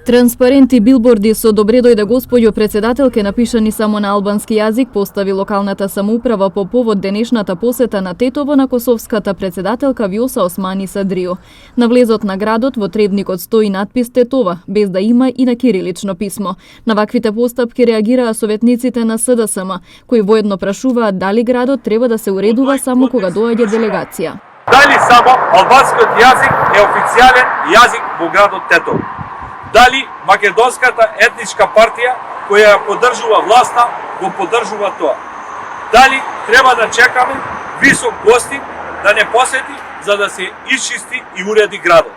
Транспаренти, билборди со добре дојде господјо председателке напишани само на албански јазик постави локалната самоуправа по повод денешната посета на Тетово на косовската председателка Вјоса Османи Садрио. На влезот на градот во требникот стои надпис Тетова, без да има и на кирилично писмо. На ваквите постапки реагираа советниците на СДСМ, кои воедно прашуваат дали градот треба да се уредува само кога доаѓа делегација. Дали само албанскиот јазик е официјален јазик во градот Тетово? Дали македонската етничка партија која ја поддржува власта го поддржува тоа? Дали треба да чекаме висок гостин да не посети за да се исчисти и уреди градот?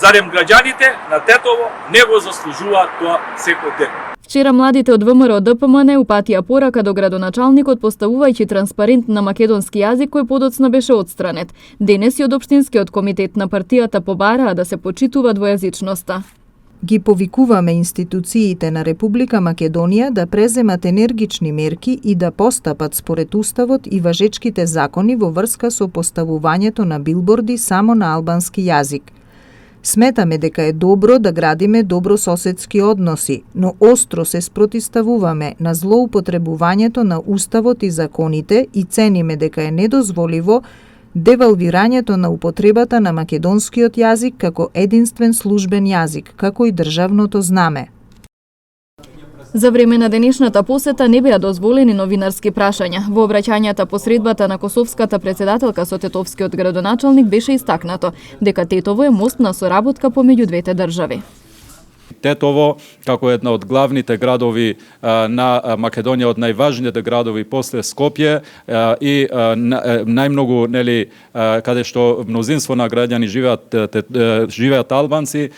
Зарем граѓаните на Тетово не го заслужуваат тоа секој ден? Вчера младите од ВМРО ДПМН упатија порака до градоначалникот поставувајќи транспарент на македонски јазик кој подоцна беше отстранет. Денес и од Општинскиот комитет на партијата побараа да се почитува двојазичноста. Ги повикуваме институциите на Република Македонија да преземат енергични мерки и да постапат според Уставот и важечките закони во врска со поставувањето на билборди само на албански јазик. Сметаме дека е добро да градиме добрососедски односи, но остро се спротивставуваме на злоупотребувањето на Уставот и законите и цениме дека е недозволиво девалвирањето на употребата на македонскиот јазик како единствен службен јазик, како и државното знаме. За време на денешната посета не беа дозволени новинарски прашања. Во обраќањата по средбата на косовската председателка со тетовскиот градоначалник беше истакнато дека Тетово е мост на соработка помеѓу двете држави. Тетово, како една од главните градови на Македонија, од најважните градови после Скопје и најмногу каде што мнозинство на граѓани живеат албанци,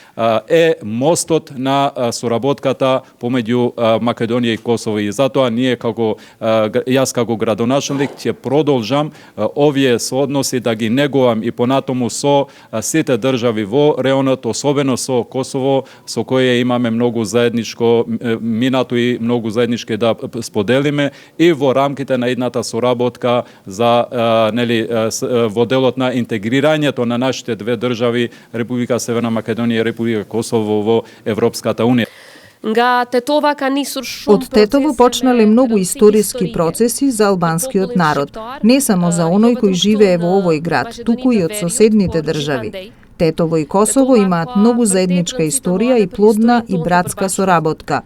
е мостот на соработката помеѓу Македонија и Косово. И затоа ние јас како градоначалник ќе продолжам овие соодноси да ги негувам и понатаму со сите држави во реонот, особено со Косово, со кој имаме многу заедничко минато и многу заеднички да споделиме и во рамките на едната соработка за во делот на интегрирањето на нашите две држави, Република Северна Македонија и Република Косово во Европската унија. Од Тетово почнале многу историски процеси за албанскиот народ, не само за оној кој живее во овој град, туку и од соседните држави. Тетово и Косово имаат многу заедничка историја и плодна и братска соработка.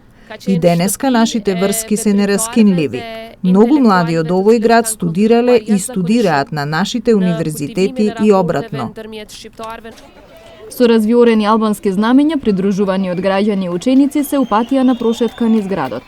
И денеска нашите врски се нераскинливи. Многу млади од овој град студирале и студираат на нашите универзитети и обратно. Со развиорени албански знамења, придружувани од граѓани и ученици, се упатија на прошетка низ градот.